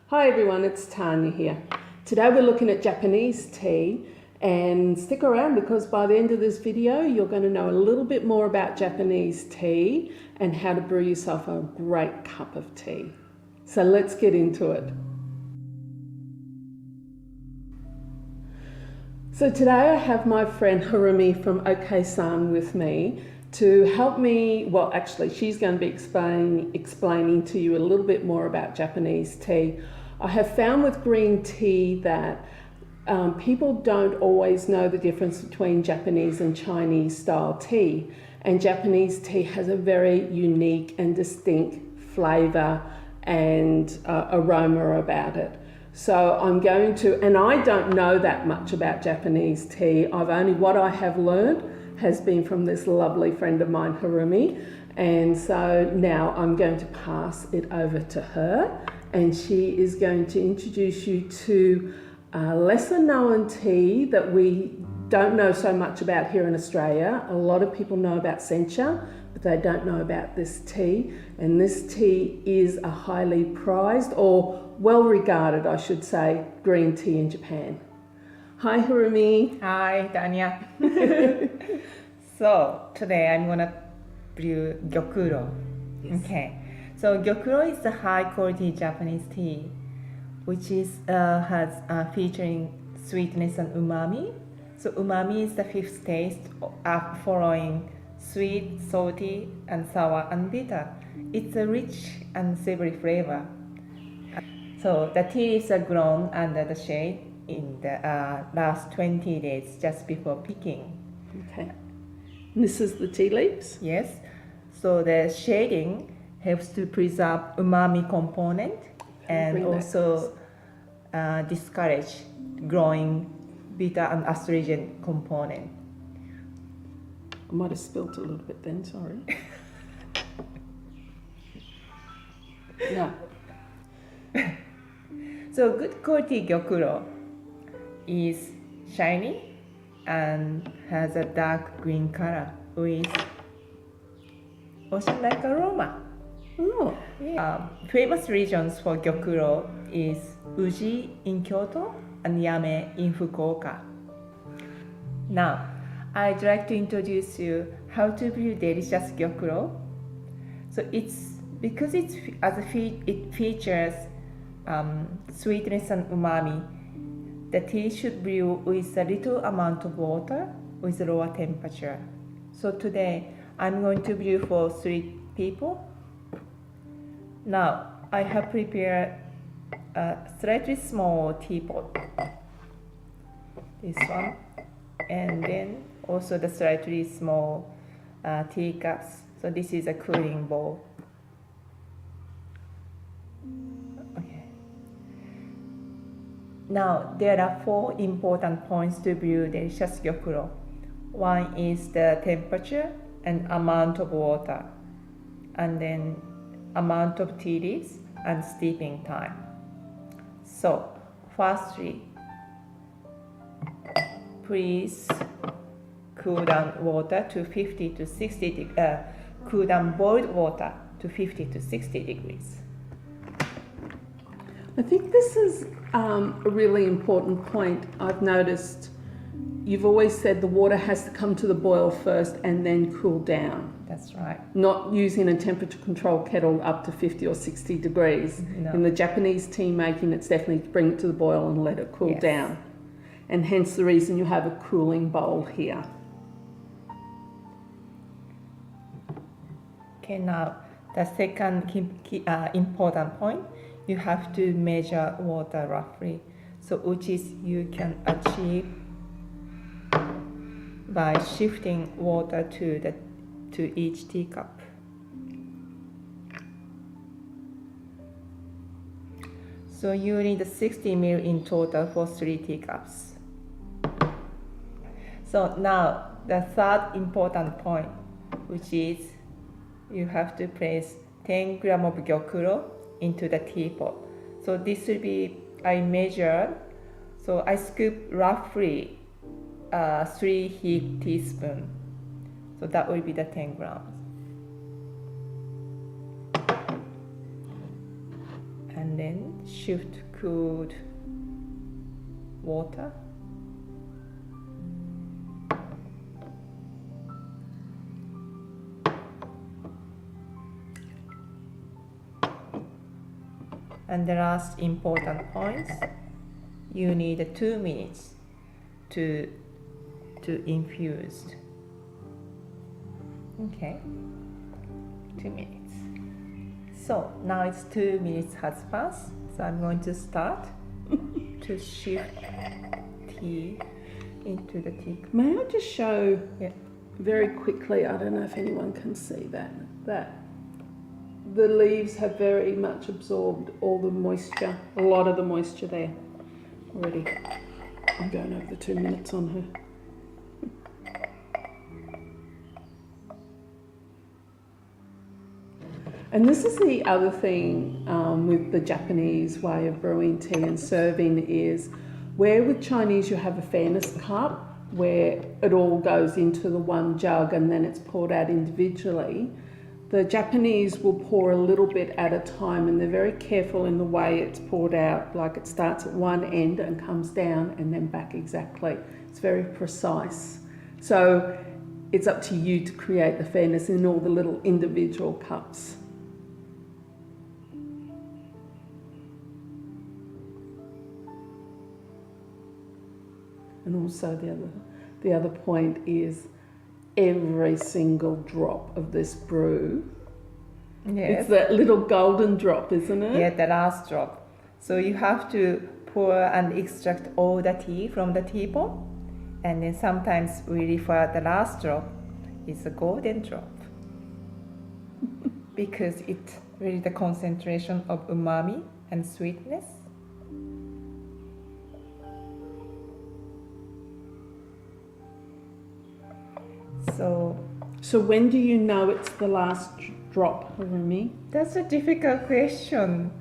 Hi everyone, it's Tanya here. Today we're looking at Japanese tea, and stick around because by the end of this video you're going to know a little bit more about Japanese tea and how to brew yourself a great cup of tea. So let's get into it. So today I have my friend Harumi from Okei-san with me to help me, well actually she's going to be explaining to you a little bit more about Japanese tea. I have found with green tea that people don't always know the difference between Japanese and Chinese style tea, and Japanese tea has a very unique and distinct flavour and aroma about it. So I'm going to, and I don't know that much about Japanese tea. What I have learned has been from this lovely friend of mine, Harumi. And so now I'm going to pass it over to her, and she is going to introduce you to a lesser known tea that we don't know so much about here in Australia. A lot of people know about sencha, but they don't know about this tea. And this tea is a highly prized, or well regarded, I should say, green tea in Japan. Hi Harumi. Hi Tanya. So today I'm gonna brew Gyokuro. Yes. Okay. So Gyokuro is a high quality Japanese tea, which is featuring sweetness and umami. So umami is the fifth taste, following sweet, salty, and sour and bitter. It's a rich and savory flavor. So the tea leaves are grown under the shade in the last 20 days just before picking. Okay. And this is the tea leaves? Yes. So the shading helps to preserve umami component and also discourage growing bitter and astringent component. I might have spilt a little bit then, sorry. Yeah. So good quality Gyokuro is shiny and has a dark green color with ocean-like aroma. Oh. Yeah. Famous regions for Gyokuro is Uji in Kyoto and Yame in Fukuoka. Now, I'd like to introduce you how to brew delicious Gyokuro. So it features sweetness and umami. The tea should brew with a little amount of water with a lower temperature. So today I'm going to brew for 3 people. Now I have prepared a slightly small teapot, this one, and then also the slightly small teacups. So this is a cooling bowl. Okay. Now there are 4 important points to brew delicious Gyokuro. One is the temperature and amount of water, and then amount of tea leaves and steeping time. So firstly, please cool down water to 50 to 60 degrees. Cool down boiled water to 50 to 60 degrees. I think this is a really important point. I've noticed you've always said the water has to come to the boil first and then cool down. That's right. Not using a temperature control kettle up to 50 or 60 degrees. No. In the Japanese tea making, it's definitely to bring it to the boil and let it cool Yes. down. And hence the reason you have a cooling bowl here. Okay, now the second important point, you have to measure water roughly. So which is you can achieve by shifting water to each teacup. So you need 60 ml in total for 3 teacups. So now the third important point, which is you have to place 10 grams of Gyokuro into the teapot. So this will be, I measured, so I scoop roughly 3 heaped teaspoons. So that will be the 10 grams. And and then shift cooled water. And the last important points, you need 2 minutes to infuse. Okay, 2 minutes. So now it's 2 minutes has passed. So I'm going to start to shift tea into the tea. May I just show Yeah. very quickly, I don't know if anyone can see that the leaves have very much absorbed all the moisture, a lot of the moisture there already. I'm going over the 2 minutes on her. And this is the other thing with the Japanese way of brewing tea and serving is where with Chinese you have a fairness cup where it all goes into the one jug and then it's poured out individually. The Japanese will pour a little bit at a time and they're very careful in the way it's poured out, like it starts at one end and comes down and then back exactly. It's very precise. So it's up to you to create the fairness in all the little individual cups. And also the other point is every single drop of this brew. Yes. It's that little golden drop, isn't it? Yeah, the last drop. So you have to pour and extract all the tea from the teapot, and then sometimes we refer the last drop is a golden drop because it's really the concentration of umami and sweetness. So when do you know it's the last drop, Harumi? That's a difficult question.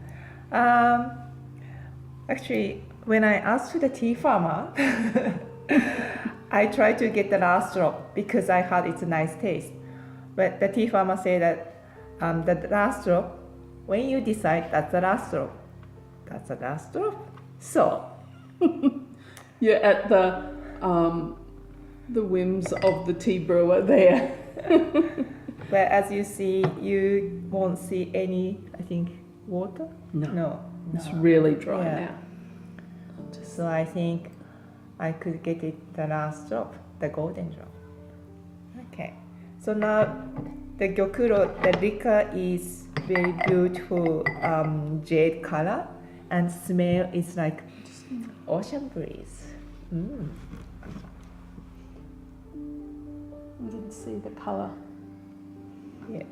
Actually, when I asked the tea farmer, I tried to get the last drop because I heard it's a nice taste. But the tea farmer said that the last drop, when you decide that's the last drop, that's the last drop. So you're at the whims of the tea brewer there. But as you see, you won't see any, I think, water? No. It's really dry now. So I think I could get it the last drop, the golden drop. Okay. So now the Gyokuro, the liquor is very beautiful jade color and smell is like ocean breeze. I didn't see the colour. Yeah.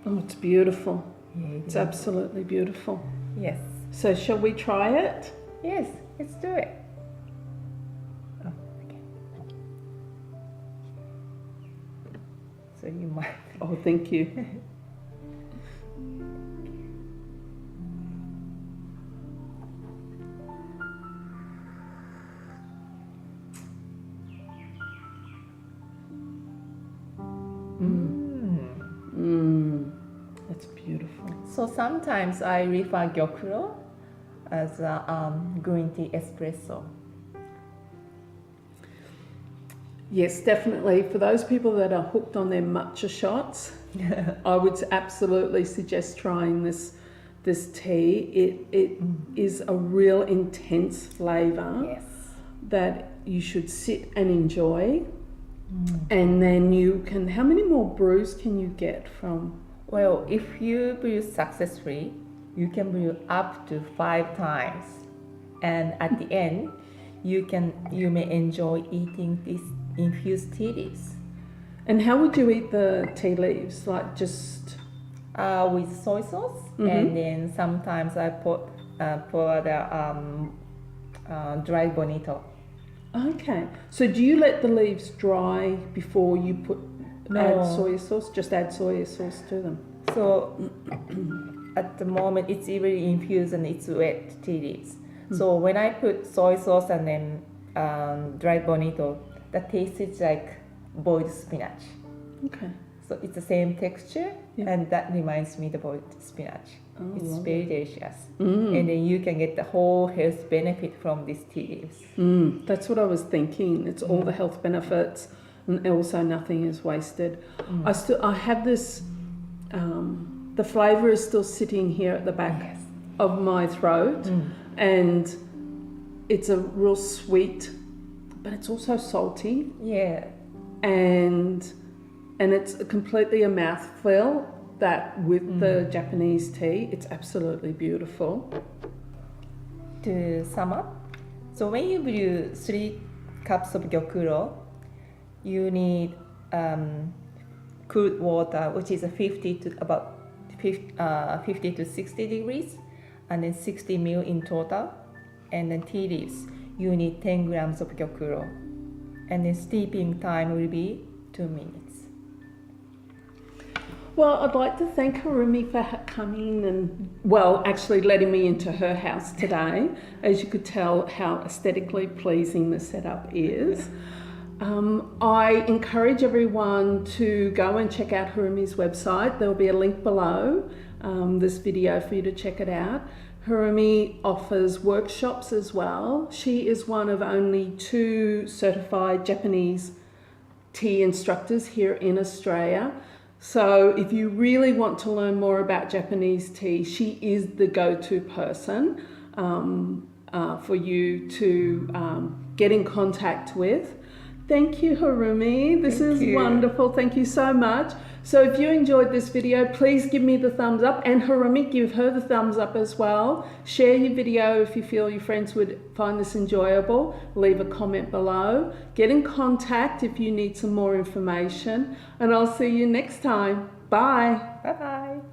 Oh, it's beautiful. Yeah, It's absolutely beautiful. Yes. So shall we try it? Yes, let's do it. Oh, okay. So you might. Oh, thank you. That's beautiful. So sometimes I refer Gyokuro as a green tea espresso. Yes, definitely. For those people that are hooked on their matcha shots, I would absolutely suggest trying this tea. It is a real intense flavour Yes. that you should sit and enjoy. And then you can, how many more brews can you get from? Well, if you brew successfully, you can brew up to 5 times. And at the end, you may enjoy eating these infused tea leaves. And how would you eat the tea leaves? Like just with soy sauce, and then sometimes I pour the dry bonito. Okay. So do you let the leaves dry before you add soy sauce? Just add soy sauce to them. So at the moment it's already infused and it's wet tea leaves. So when I put soy sauce and then dry bonito, the taste is like boiled spinach. Okay. So it's the same texture Yeah. And that reminds me about spinach. Oh, It's lovely. very delicious. Mm. And then you can get the whole health benefit from these tea leaves. That's what I was thinking. It's all the health benefits, and also nothing is wasted. I have this. The flavour is still sitting here at the back Yes. of my throat, and it's a real sweet, but it's also salty, Yeah. and it's completely a mouthfeel. That with the Japanese tea, it's absolutely beautiful. To sum up, so when you brew 3 cups of gyokuro, you need cooled water, which is 50 to 60 degrees, and then 60 ml in total. And then tea leaves, you need 10 grams of gyokuro. And then steeping time will be 2 minutes. Well, I'd like to thank Harumi for coming and, well, actually letting me into her house today. As you could tell how aesthetically pleasing the setup is. I encourage everyone to go and check out Harumi's website. There will be a link below this video for you to check it out. Harumi offers workshops as well. She is one of only 2 certified Japanese tea instructors here in Australia. So if you really want to learn more about Japanese tea, she is the go-to person for you to get in contact with. Thank you, Harumi. This is wonderful. Thank you so much. So if you enjoyed this video, please give me the thumbs up, and Harumi, give her the thumbs up as well. Share your video if you feel your friends would find this enjoyable. Leave a comment below. Get in contact if you need some more information, and I'll see you next time. Bye. Bye-bye.